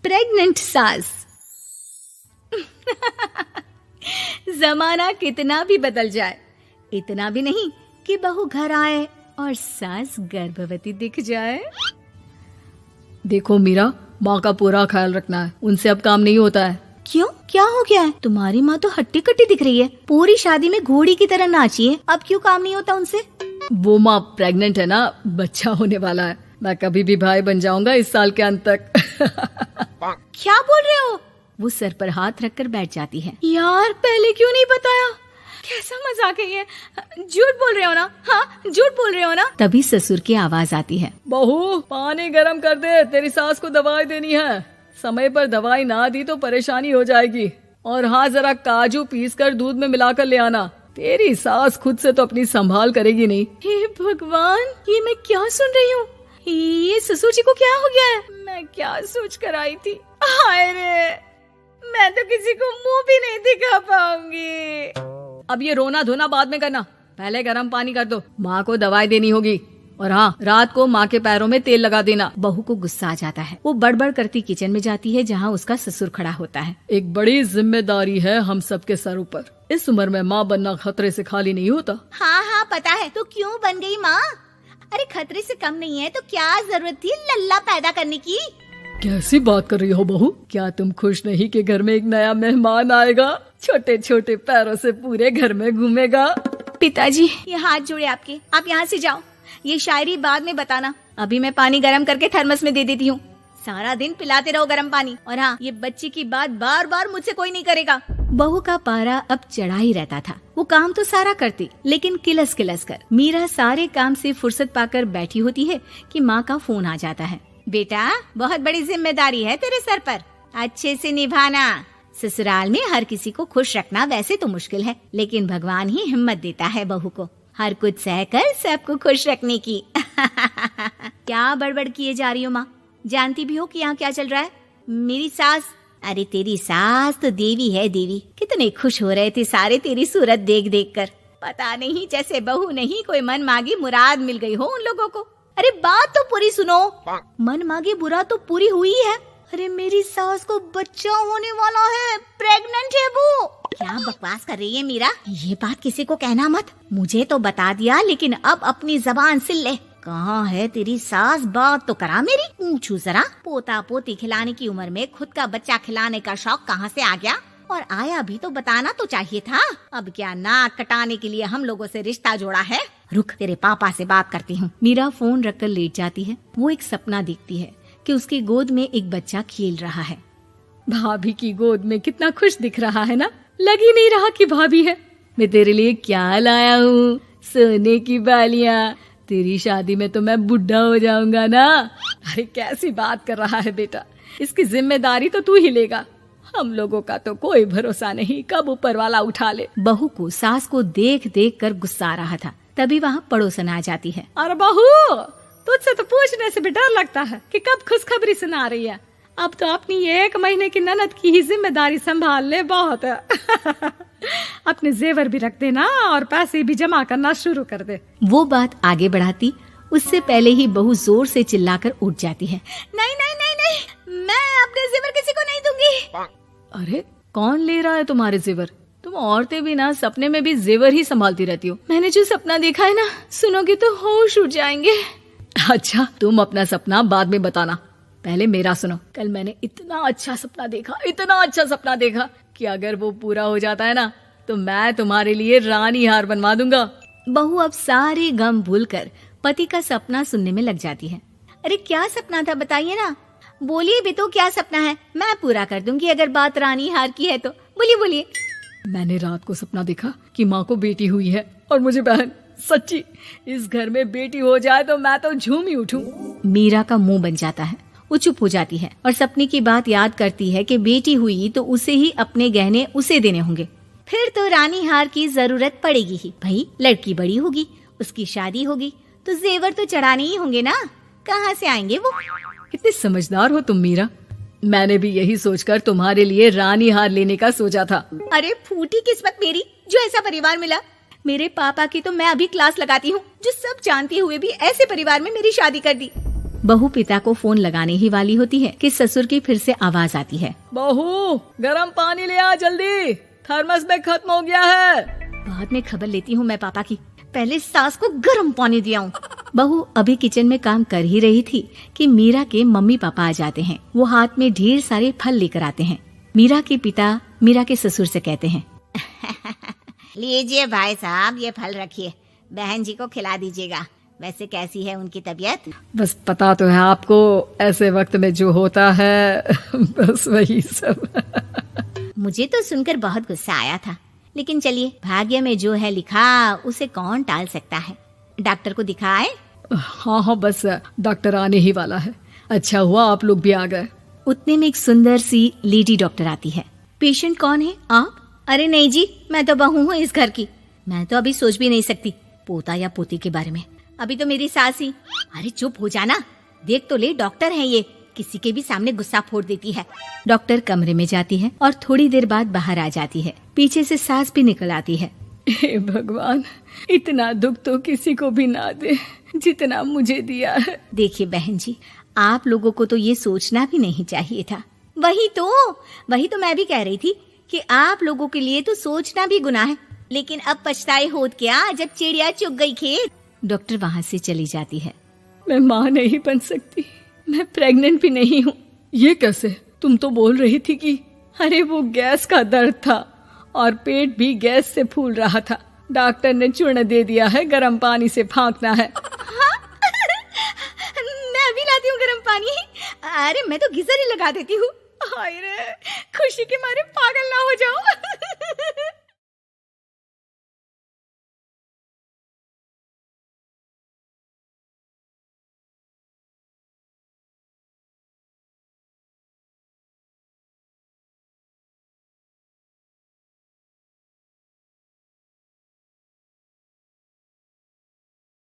Pregnant सास। जमाना कितना भी बदल जाए, इतना भी नहीं कि बहू घर आए और सास गर्भवती दिख जाए। देखो मीरा, माँ का पूरा ख्याल रखना है, उनसे अब काम नहीं होता है। क्यों, क्या हो गया है? तुम्हारी माँ तो हट्टी कट्टी दिख रही है, पूरी शादी में घोड़ी की तरह नाची है, अब क्यों काम नहीं होता उनसे? वो माँ प्रेग्नेंट है ना, बच्चा होने वाला है। मैं कभी भी भाई बन जाऊंगा इस साल के अंत तक। क्या बोल रहे हो? वो सर पर हाथ रखकर बैठ जाती है। यार, पहले क्यों नहीं बताया? कैसा मजाक है ये? झूठ बोल रहे हो ना? हाँ, झूठ बोल रहे हो ना? तभी ससुर की आवाज आती है। बहू, पानी गरम कर दे, तेरी सास को दवाई देनी है। समय पर दवाई ना दी तो परेशानी हो जाएगी। और हाँ, जरा काजू पीस कर दूध में मिलाकर ले आना। तेरी सास खुद से तो अपनी संभाल करेगी नहीं। हे भगवान, ये मैं क्या सुन रही हूँ? ये ससुर जी को क्या हो गया है? मैं क्या सोच कर आई थी? हाय रे, मैं तो किसी को मुंह भी नहीं दिखा पाऊंगी। अब ये रोना धोना बाद में करना, पहले गर्म पानी कर दो, माँ को दवाई देनी होगी। और हाँ, रात को माँ के पैरों में तेल लगा देना। बहू को गुस्सा आ जाता है। वो बड़बड़ करती किचन में जाती है जहाँ उसका ससुर खड़ा होता है। एक बड़ी जिम्मेदारी है हम सबके सर ऊपर। इस उम्र में माँ बनना खतरे से खाली नहीं होता। हाँ हाँ, पता है। तो क्यों बन गई माँ? अरे खतरे से कम नहीं है तो क्या जरूरत थी लल्ला पैदा करने की? कैसी बात कर रही हो बहू? क्या तुम खुश नहीं कि घर में एक नया मेहमान आएगा, छोटे छोटे पैरों से पूरे घर में घूमेगा? पिताजी, ये हाथ जोड़े आपके, आप यहाँ से जाओ। ये शायरी बाद में बताना, अभी मैं पानी गरम करके थर्मस में दे देती हूँ। सारा दिन पिलाते रहो गरम पानी। और हाँ, ये बच्ची की बात बार बार मुझसे कोई नहीं करेगा। बहू का पारा अब चढ़ा ही रहता था। वो काम तो सारा करती, लेकिन किलस किलस कर। मीरा सारे काम से फुर्सत पाकर बैठी होती है कि माँ का फोन आ जाता है। बेटा, बहुत बड़ी जिम्मेदारी है तेरे सर पर, अच्छे से निभाना। ससुराल में हर किसी को खुश रखना वैसे तो मुश्किल है, लेकिन भगवान ही हिम्मत देता है बहू को हर कुछ सहकर सबको खुश रखने की। क्या बड़बड़ किए जा रही हो माँ? जानती भी हो कि यहाँ क्या चल रहा है? मेरी सास, अरे तेरी सास तो देवी है देवी। कितने खुश हो रहे थे सारे तेरी सूरत देख देख कर। पता नहीं जैसे बहू नहीं कोई मन मांगी मुराद मिल गई हो उन लोगों को। अरे बात तो पूरी सुनो। मन मांगी बुरा तो पूरी हुई है। अरे मेरी सास को बच्चा होने वाला है, प्रेग्नेंट है वो। क्या बकवास कर रही है मीरा? ये बात किसी को कहना मत। मुझे तो बता दिया, लेकिन अब अपनी जबान सिल ले। कहाँ है तेरी सास? बात तो करा मेरी। पूछू जरा, पोता पोती खिलाने की उम्र में खुद का बच्चा खिलाने का शौक कहाँ से आ गया? और आया भी तो बताना तो चाहिए था। अब क्या नाक कटाने के लिए हम लोगों से रिश्ता जोड़ा है? रुक, तेरे पापा से बात करती हूँ। मीरा फोन रखकर लेट जाती है। वो एक सपना देखती है कि उसकी गोद में एक बच्चा खेल रहा है। भाभी की गोद में कितना खुश दिख रहा है ना, लग ही नहीं रहा कि भाभी है। मैं तेरे लिए क्या लाया हूँ, सोने की बालियाँ। तेरी शादी में तो मैं बुढ़ा हो जाऊंगा ना। अरे कैसी बात कर रहा है बेटा, इसकी जिम्मेदारी तो तू ही लेगा। हम लोगों का तो कोई भरोसा नहीं, कब ऊपर वाला उठा ले। बहू को सास को देख देख कर गुस्सा आ रहा था। तभी वहाँ पड़ोसन आ जाती है। अरे बहू, तुझसे तो पूछने से भी डर लगता है कि कब खुशखबरी सुना रही है। अब तो अपनी 1 महीने की ननद की ही जिम्मेदारी संभाल ले, बहुत है। अपने जेवर भी रख देना और पैसे भी जमा करना शुरू कर दे। वो बात आगे बढ़ाती उससे पहले ही बहू जोर से चिल्लाकर उठ जाती है। नहीं नहीं नहीं नहीं, मैं अपने जेवर किसी को नहीं दूंगी। अरे कौन ले रहा है तुम्हारे जेवर? तुम औरतें भी ना सपने में भी जेवर ही संभालती रहती हो। मैंने जो सपना देखा है ना, सुनोगे तो होश उड़ जाएंगे। अच्छा, तुम अपना सपना बाद में बताना, पहले मेरा सुनो। कल मैंने इतना अच्छा सपना देखा कि अगर वो पूरा हो जाता है ना तो मैं तुम्हारे लिए रानी हार बनवा दूंगा। बहू अब सारे गम भूलकर पति का सपना सुनने में लग जाती है। अरे क्या सपना था, बताइए ना। बोलिए भी तो, क्या सपना है? मैं पूरा कर दूंगी अगर बात रानी हार की है तो। बोलिए बोलिए। मैंने रात को सपना देखा कि माँ को बेटी हुई है और मुझे बहन। सच्ची, इस घर में बेटी हो जाए तो मैं तो झूम ही उठूं। मीरा का मुंह बन जाता है। वो चुप हो जाती है और सपने की बात याद करती है कि बेटी हुई तो उसे ही अपने गहने उसे देने होंगे। फिर तो रानी हार की जरूरत पड़ेगी ही। भाई, लड़की बड़ी होगी, उसकी शादी होगी तो जेवर तो चढ़ाने ही होंगे ना। कहाँ से आएंगे वो? कितनी समझदार हो तुम मीरा। मैंने भी यही सोचकर तुम्हारे लिए रानी हार लेने का सोचा था। अरे फूटी किस्मत मेरी, जो ऐसा परिवार मिला। मेरे पापा की तो मैं अभी क्लास लगाती हूँ, जो सब जानते हुए भी ऐसे परिवार में मेरी शादी कर दी। बहू पिता को फोन लगाने ही वाली होती है कि ससुर की फिर से आवाज आती है। बहू गरम पानी ले आ जल्दी, थर्मस में खत्म हो गया है। बाद में खबर लेती हूँ मैं पापा की, पहले सास को गर्म पानी दिया हूँ। बहू अभी किचन में काम कर ही रही थी कि मीरा के मम्मी पापा आ जाते हैं। वो हाथ में ढेर सारे फल लेकर आते हैं। मीरा के पिता मीरा के ससुर से कहते हैं, लीजिए भाई साहब, ये फल रखिए, बहन जी को खिला दीजिएगा। वैसे कैसी है उनकी तबीयत? बस पता तो है आपको, ऐसे वक्त में जो होता है बस वही सब। मुझे तो सुनकर बहुत गुस्सा आया था, लेकिन चलिए, भाग्य में जो है लिखा उसे कौन टाल सकता है। डॉक्टर को दिखाए? हाँ, बस डॉक्टर आने ही वाला है। अच्छा हुआ आप लोग भी आ गए। उतने में एक सुंदर सी लेडी डॉक्टर आती है। पेशेंट कौन है आप? अरे नहीं जी, मैं तो बहू हूँ इस घर की। मैं तो अभी सोच भी नहीं सकती पोता या पोती के बारे में। अभी तो मेरी सास ही। अरे चुप हो जाना, देख तो ले, डॉक्टर है ये, किसी के भी सामने गुस्सा फोड़ देती है। डॉक्टर कमरे में जाती है और थोड़ी देर बाद बाहर आ जाती है। पीछे से सास भी निकल आती है। हे भगवान, इतना दुख तो किसी को भी ना दे जितना मुझे दिया है। देखिए बहन जी, आप लोगों को तो ये सोचना भी नहीं चाहिए था। वही तो मैं भी कह रही थी कि आप लोगों के लिए तो सोचना भी गुनाह है, लेकिन अब पछताए होत क्या जब चिड़िया चुग गई खेत। डॉक्टर वहाँ से चली जाती है। मैं माँ नहीं बन सकती, मैं प्रेग्नेंट भी नहीं हूँ। ये कैसे? तुम तो बोल रही थी कि अरे वो गैस का दर्द था और पेट भी गैस से फूल रहा था। डॉक्टर ने चूर्ण दे दिया है, गर्म पानी से फांकना है। मैं अभी लाती हूँ गर्म पानी। अरे मैं तो गीजर ही लगा देती हूँ। हाय रे, खुशी के मारे पागल ना हो जाओ।